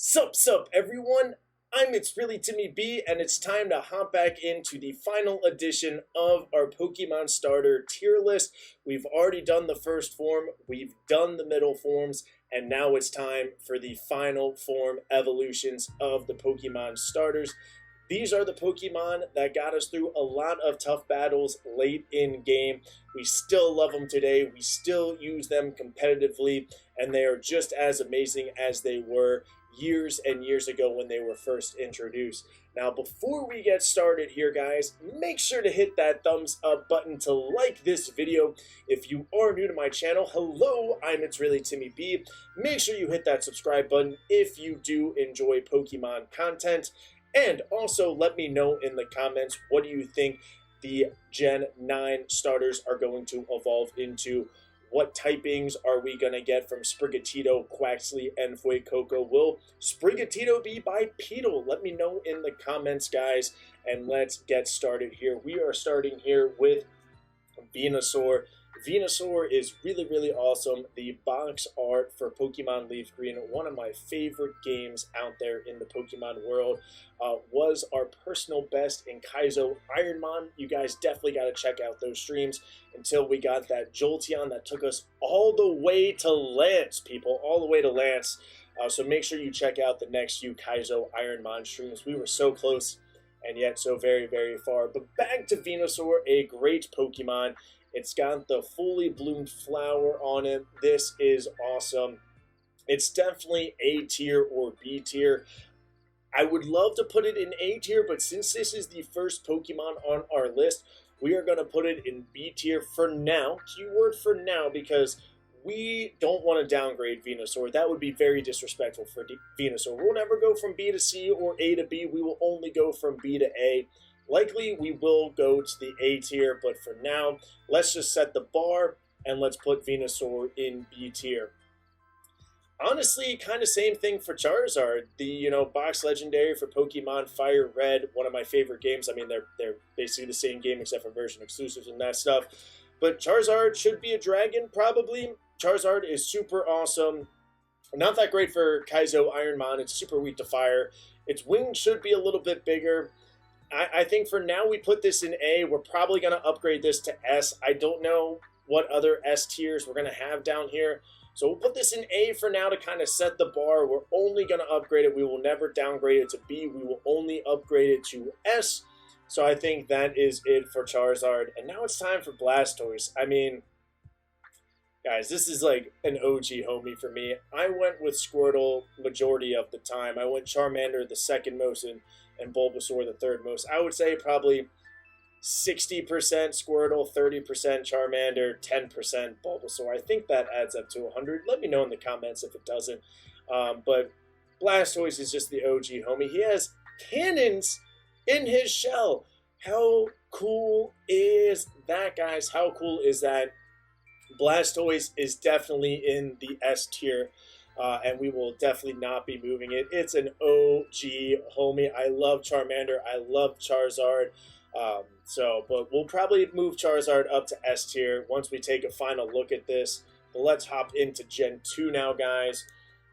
Sup Sup Everyone, ItsReallyTimmyB, and it's time to hop back into the final edition of our Pokemon starter tier list. We've already done the first form, we've done the middle forms, and now it's time for the final form evolutions of the Pokemon starters. These are the Pokemon that got us through a lot of tough battles late in game. We still love them today, we still use them competitively, and they are just as amazing as they were years and years ago when they were first introduced. Now, before we get started here, guys, make sure to hit that thumbs up button to like this video. If you are new to my channel, hello, ItsReallyTimmyB. Make sure you hit that subscribe button if you do enjoy Pokemon content. And also let me know in the comments, what do you think the Gen 9 starters are going to evolve into? What typings are we going to get from Sprigatito, Quaxly, and Fuecoco? Will Sprigatito be bipedal? Let me know in the comments, guys, and let's get started here. We are starting here with Venusaur. Venusaur is really awesome. The box art for Pokemon Leaf Green, one of my favorite games out there in the Pokemon world, was our personal best in Kaizo Ironmon. You guys definitely got to check out those streams until we got that Jolteon that took us all the way to Lance, people, all the way to Lance. So make sure you check out the next few Kaizo Ironmon streams. We were so close and yet so very far. But back to Venusaur, a great Pokemon. It's got the fully bloomed flower on it. This is awesome. It's definitely A tier or B tier. I would love to put it in A tier, but since this is the first Pokemon on our list, we are going to put it in B tier for now. Keyword for now, because we don't want to downgrade Venusaur. That would be very disrespectful for Venusaur. We'll never go from B to C or A to B. We will only go from B to A. Likely we will go to the A tier, but for now, let's just set the bar and let's put Venusaur in B tier. Honestly, kind of same thing for Charizard. The box legendary for Pokemon Fire Red, one of my favorite games. I mean, they're basically the same game except for version exclusives and that stuff. But Charizard should be a dragon, probably. Charizard is super awesome. Not that great for Kaizo Ironmon. It's super weak to fire. Its wings should be a little bit bigger. I think for now we put this in A. We're probably going to upgrade this to S. I don't know what other S tiers we're going to have down here. So we'll put this in A for now to kind of set the bar. We're only going to upgrade it. We will never downgrade it to B. We will only upgrade it to S. So I think that is it for Charizard. And now it's time for Blastoise. I mean, guys, this is like an OG homie for me. I went with Squirtle majority of the time. I went Charmander the second most and Bulbasaur the third most. I would say probably 60% Squirtle, 30% Charmander, 10% Bulbasaur. I think that adds up to 100. Let me know in the comments if it doesn't. But Blastoise is just the OG homie. He has cannons in his shell. How cool is that, guys? How cool is that? Blastoise is definitely in the S tier. And we will definitely not be moving it. It's an OG homie. I love Charmander. I love Charizard. But we'll probably move Charizard up to S tier once we take a final look at this. But let's hop into Gen 2 now, guys.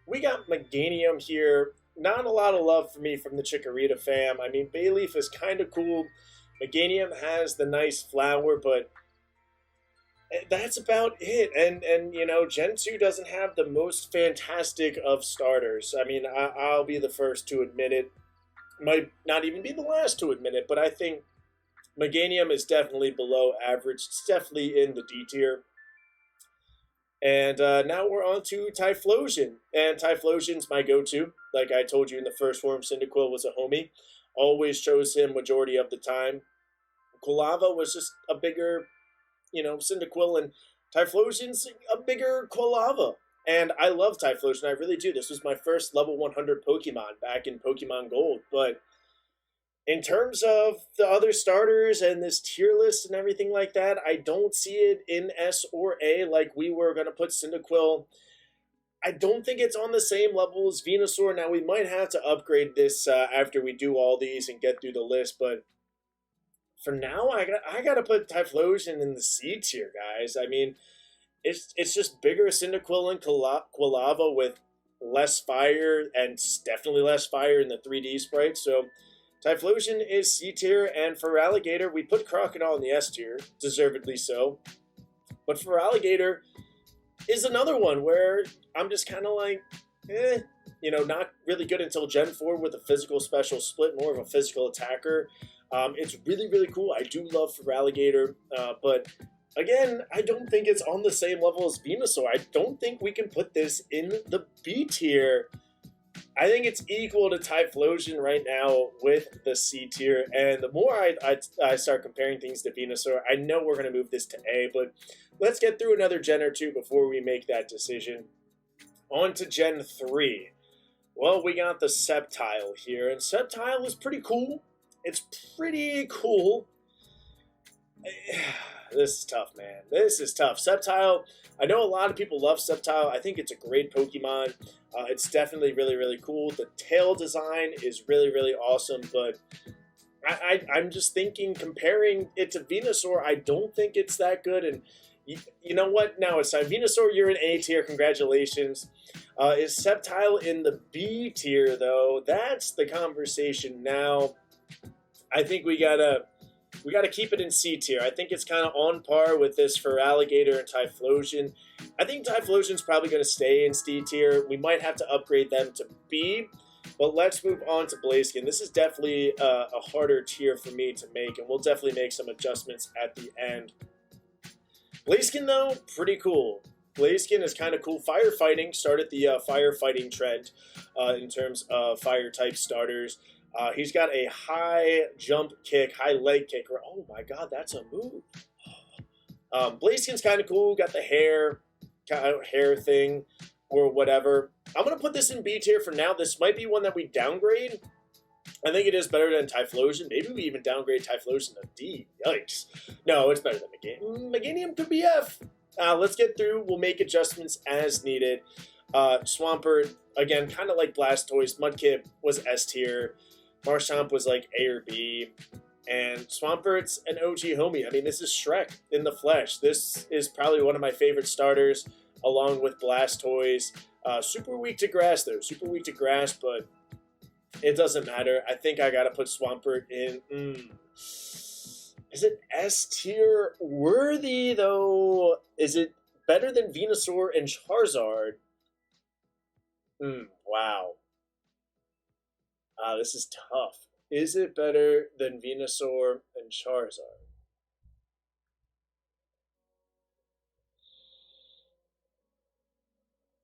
We got Meganium here. Not a lot of love for me from the Chikorita fam. I mean, Bayleaf is kind of cool. Meganium has the nice flower, but that's about it. And Gen 2 doesn't have the most fantastic of starters. I mean, I'll be the first to admit it. Might not even be the last to admit it, but I think Meganium is definitely below average. It's definitely in the D tier. And now we're on to Typhlosion. And Typhlosion's my go-to. Like I told you in the first form, Cyndaquil was a homie. Always chose him majority of the time. Quilava was just a bigger Cyndaquil, and Typhlosion's a bigger Quilava. And I love Typhlosion, I really do. This was my first level 100 Pokemon back in Pokemon Gold. But in terms of the other starters and this tier list and everything like that, I don't see it in S or A like we were going to put Cyndaquil. I don't think it's on the same level as Venusaur. Now, we might have to upgrade this after we do all these and get through the list, but for now, I gotta put Typhlosion in the C tier, guys. I mean, it's just bigger Cyndaquil and Quilava with less fire, and definitely less fire in the 3D sprite. So Typhlosion is C tier, and for Alligator, we put Crocodile in the S tier, deservedly so. But for Alligator is another one where I'm just kind of like, you know, not really good until Gen 4 with a physical special split, more of a physical attacker. It's really, really cool. I do love for Alligator, but again, I don't think it's on the same level as Venusaur. I don't think we can put this in the B tier. I think it's equal to Typhlosion right now with the C tier, and the more I start comparing things to Venusaur, I know we're going to move this to A, but let's get through another gen or two before we make that decision. On to Gen 3. Well, we got the Sceptile here, and Sceptile is pretty cool. It's pretty cool. This is tough, man. This is tough. Sceptile, I know a lot of people love Sceptile. I think it's a great Pokemon. It's definitely really, really cool. The tail design is really, really awesome, but I'm just thinking, comparing it to Venusaur, I don't think it's that good, and you know what? Now it's time. Venusaur, you're in A tier. Congratulations. Is Sceptile in the B tier, though? That's the conversation now. I think we gotta keep it in C tier. I think it's kind of on par with this for Alligator and Typhlosion. I think Typhlosion's probably going to stay in C tier. We might have to upgrade them to B, but let's move on to Blaziken. This is definitely a harder tier for me to make, and we'll definitely make some adjustments at the end. Blaziken, though, pretty cool. Blaziken is kind of cool. Firefighting started the firefighting trend in terms of fire-type starters. He's got a high jump kick, high leg kick. Oh my god, that's a move. Blaziken's kind of cool. Got the hair thing or whatever. I'm going to put this in B tier for now. This might be one that we downgrade. I think it is better than Typhlosion. Maybe we even downgrade Typhlosion to D. Yikes. No, it's better than Meganium. Meganium could be F. Let's get through. We'll make adjustments as needed. Swampert, again, kind of like Blastoise. Mudkip was S tier. Marshtomp was like A or B. And Swampert's an OG homie. I mean, this is Shrek in the flesh. This is probably one of my favorite starters, along with Blastoise. Super weak to grass, though. Super weak to grass, but it doesn't matter. I think I got to put Swampert in. Is it S tier worthy, though? Is it better than Venusaur and Charizard? Wow. This is tough. Is it better than Venusaur and Charizard?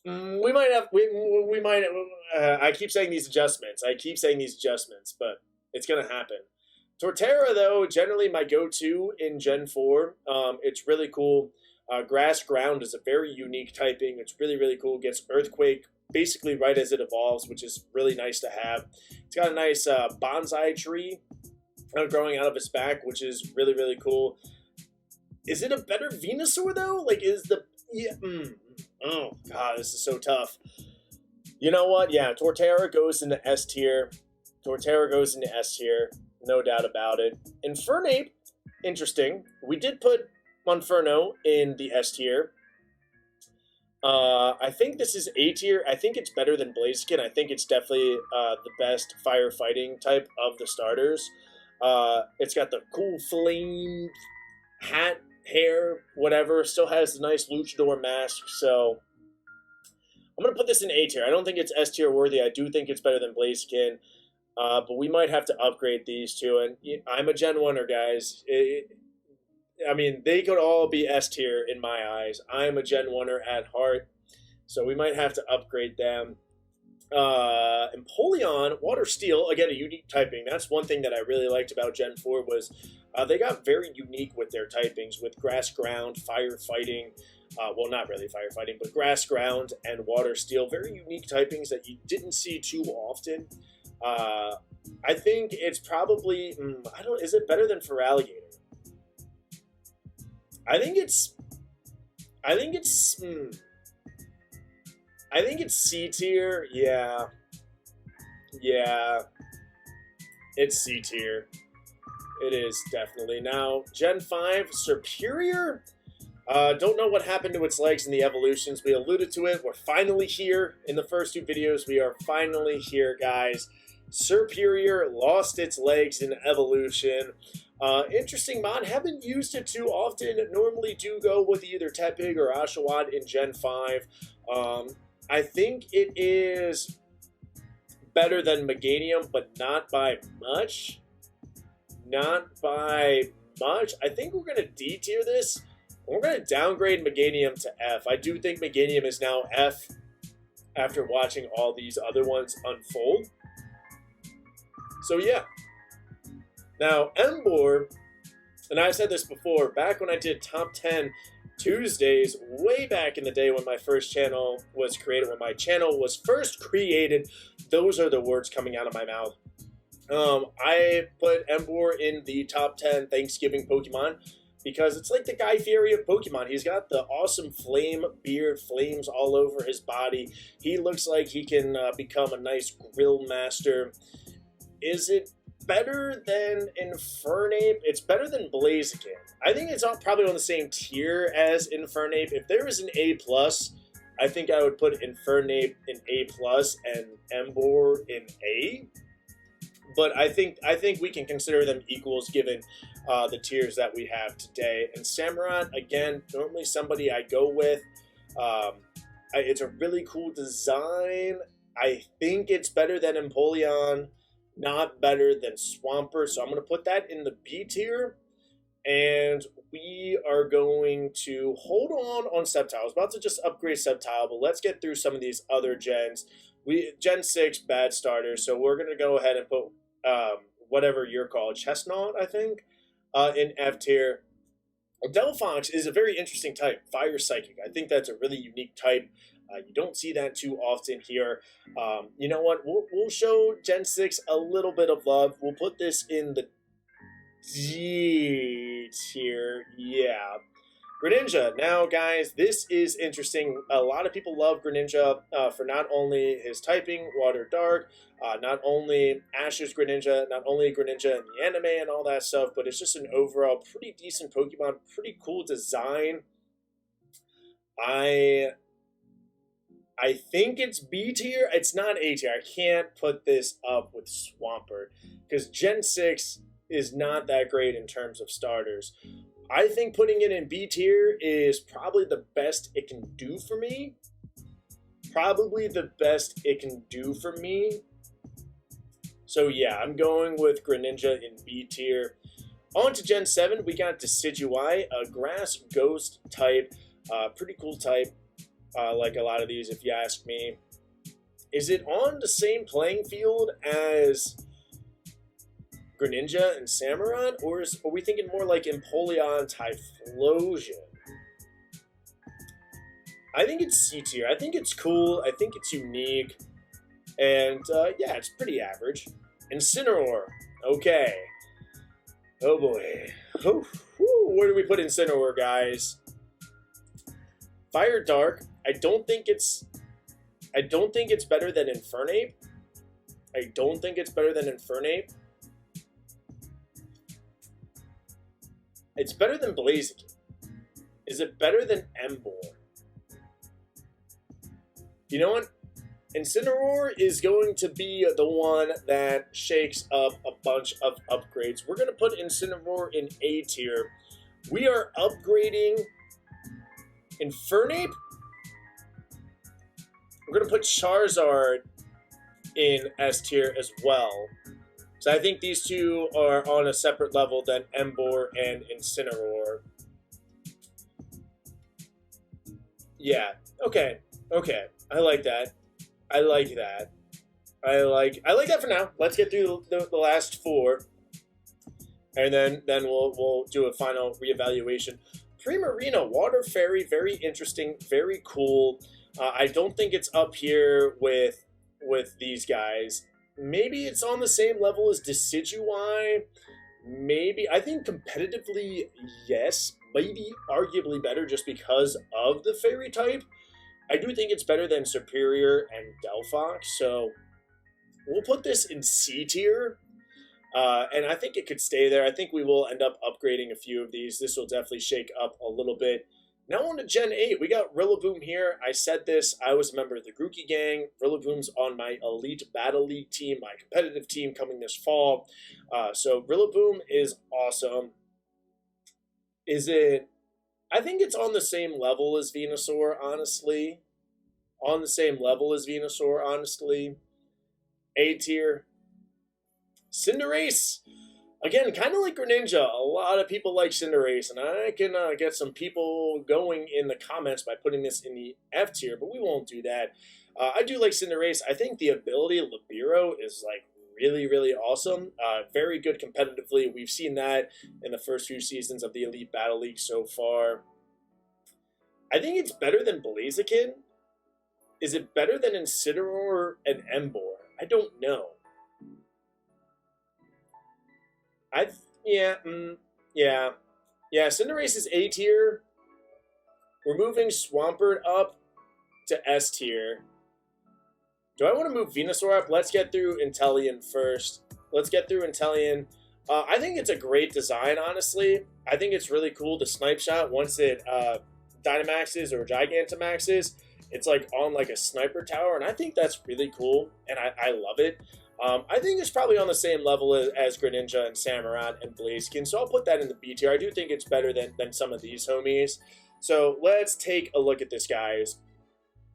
We might have. We might. I keep saying these adjustments. But it's gonna happen. Torterra, though, generally my go-to in Gen 4. It's really cool. Grass Ground is a very unique typing. It's really, really cool. Gets Earthquake basically right as it evolves, which is really nice to have. It's got a nice bonsai tree growing out of its back, which is really, really cool. Is it a better Venusaur, though? Like, is the... Yeah, oh, God, this is so tough. You know what? Yeah, Torterra goes into S tier. No doubt about it. Infernape, interesting. We did put Monferno in the S tier. I think this is A tier. I think it's better than Blaziken. I think it's definitely the best firefighting type of the starters. It's got the cool flame hat, hair, whatever. Still has the nice luchador mask. So I'm going to put this in A tier. I don't think it's S tier worthy. I do think it's better than Blaziken. But we might have to upgrade these two. And I'm a Gen 1er, guys. I mean, they could all be S tier in my eyes. I'm a Gen 1er at heart, so we might have to upgrade them. Empoleon, Water Steel, again, a unique typing. That's one thing that I really liked about Gen 4 was they got very unique with their typings, with Grass Ground, Firefighting, well, not really Firefighting, but Grass Ground and Water Steel. Very unique typings that you didn't see too often. I think it's probably, is it better than Feraligatr? I think it's C tier. Yeah. It's C tier. It is definitely. Now, Gen 5, Superior? Don't know what happened to its legs in the evolutions. We alluded to it. We're finally here in the first 2 videos. We are finally here, guys. Superior lost its legs in evolution. Interesting mod. Haven't used it too often. Normally do go with either Tepig or Oshawott in Gen 5. I think it is better than Meganium, but not by much. Not by much. I think we're going to D-tier this. We're going to downgrade Meganium to F. I do think Meganium is now F after watching all these other ones unfold. So yeah. Now, Emboar, and I've said this before, back when I did Top 10 Tuesdays, way back in the day when my first channel was created, when my channel was first created, those are the words coming out of my mouth. I put Emboar in the top 10 Thanksgiving Pokemon because it's like the Guy Fieri of Pokemon. He's got the awesome flame beard, flames all over his body. He looks like he can become a nice grill master. Is it better than Infernape? It's better than Blaziken. I think it's probably on the same tier as Infernape. If there was an A+, I think I would put Infernape in A+, and Emboar in A. But I think we can consider them equals given the tiers that we have today. And Samurott, again, normally somebody I go with. It's a really cool design. I think it's better than Empoleon, not better than Swampert. So I'm going to put that in the B tier. And we are going to hold on Sceptile. I was about to just upgrade Sceptile, but let's get through some of these other gens. Gen 6, bad starters. So we're going to go ahead and put whatever you're called, Chestnut, I think, in F tier. Delphox is a very interesting type, Fire Psychic. I think that's a really unique type. You don't see that too often here. You know what? We'll show Gen 6 a little bit of love. We'll put this in the D tier. Yeah. Greninja. Now, guys, this is interesting. A lot of people love Greninja for not only his typing, Water Dark, not only Ash's Greninja, not only Greninja in the anime and all that stuff, but it's just an overall pretty decent Pokemon, pretty cool design. I think it's B tier. It's not A tier. I can't put this up with Swampert because Gen 6 is not that great in terms of starters. I think putting it in B tier is probably the best it can do for me. Probably the best it can do for me. So yeah, I'm going with Greninja in B tier. On to Gen 7, we got Decidueye, a grass ghost type. Pretty cool type, like a lot of these if you ask me. Is it on the same playing field as Greninja and Samurott, or are we thinking more like Empoleon Typhlosion? I think it's C tier. I think it's cool. I think it's unique. And yeah, it's pretty average. Incineroar. Okay. Oh boy. Where do we put Incineroar, guys? Fire Dark. I don't think it's better than Infernape. I don't think it's better than Infernape. It's better than Blaziken. Is it better than Emboar? You know what? Incineroar is going to be the one that shakes up a bunch of upgrades. We're going to put Incineroar in A tier. We are upgrading Infernape. We're going to put Charizard in S tier as well. So I think these two are on a separate level than Emboar and Incineroar. Yeah, okay. I like that. I like that. I like that for now. Let's get through the last 4. And then we'll do a final reevaluation. Primarina, Water Fairy, very interesting, very cool. I don't think it's up here with these guys. Maybe it's on the same level as Decidueye. Maybe. I think competitively, yes. Maybe arguably better just because of the fairy type. I do think it's better than Superior and Delphox. So we'll put this in C tier. And I think it could stay there. I think we will end up upgrading a few of these. This will definitely shake up a little bit Now on to Gen 8, we got Rillaboom here. I said this, I was a member of the Grookey gang. Rillaboom's on my Elite Battle League team, my competitive team coming this fall. So Rillaboom is awesome. Is it... I think it's on the same level as Venusaur, honestly. On the same level as Venusaur, honestly. A tier. Cinderace. Again, kind of like Greninja, a lot of people like Cinderace, and I can get some people going in the comments by putting this in the F tier, but we won't do that. I do like Cinderace. I think the ability of Libero is like really, really awesome. Very good competitively. We've seen that in the first few seasons of the Elite Battle League so far. I think it's better than Blaziken. Is it better than Incineroar and Emboar? I don't know. Yeah. Cinderace is A tier. We're moving Swampert up to S tier. Do I want to move Venusaur up? Let's get through Inteleon first. I think it's a great design, honestly. I think it's really cool. The Snipe Shot, once it Dynamaxes or Gigantamaxes, it's like on like a sniper tower, and I think that's really cool, and I love it. I think it's probably on the same level as Greninja and Samurott and Blaziken, so I'll put that in the B tier. I do think it's better than some of these homies. So let's take a look at this, guys.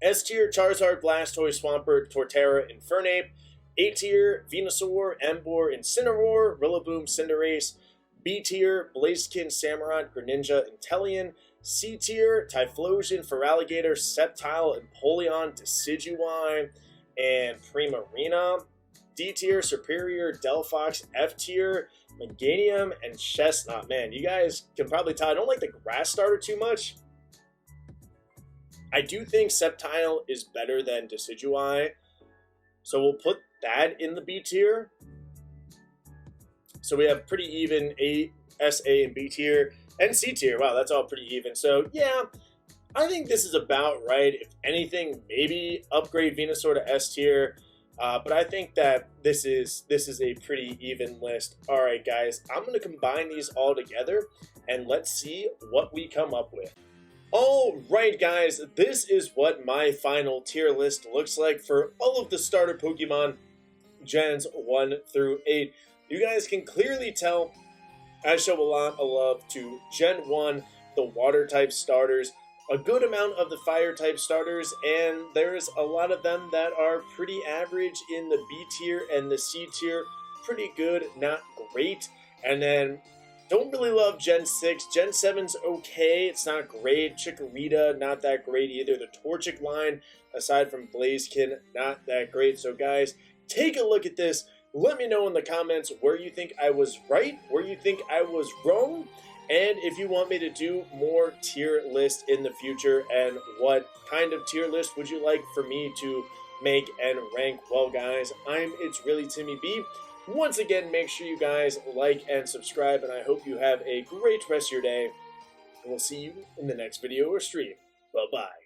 S tier, Charizard, Blastoise, Swampert, Torterra, Infernape. A tier, Venusaur, Emboar, Incineroar, Rillaboom, Cinderace. B tier, Blaziken, Samurott, Greninja, Inteleon. C tier, Typhlosion, Feraligatr, Sceptile, Empoleon, Decidueye, and Primarina. D tier, Superior, Delphox. F tier, Meganium, and Chestnut. Man, you guys can probably tell I don't like the grass starter too much. I do think Sceptile is better than Decidueye, so we'll put that in the B tier. So we have pretty even A, S, A, and B tier, and C tier. Wow, that's all pretty even. So yeah, I think this is about right. If anything, maybe upgrade Venusaur to S tier. But I think that this is a pretty even list. All right, guys, I'm going to combine these all together, and let's see what we come up with. All right, guys, this is what my final tier list looks like for all of the starter Pokemon Gens 1 through 8. You guys can clearly tell I show a lot of love to Gen 1, the Water-type starters, a good amount of the Fire-type starters, and there's a lot of them that are pretty average in the B tier and the C tier. Pretty good, not great. And then don't really love Gen 6. Gen 7's okay, it's not great. Chikorita, not that great either. The Torchic line, aside from Blaziken, not that great. So guys, take a look at this. Let me know in the comments where you think I was right, where you think I was wrong, and if you want me to do more tier lists in the future, and what kind of tier list would you like for me to make and rank. Well, guys, It's Really TimmyB. Once again, make sure you guys like and subscribe, and I hope you have a great rest of your day. And we'll see you in the next video or stream. Bye-bye.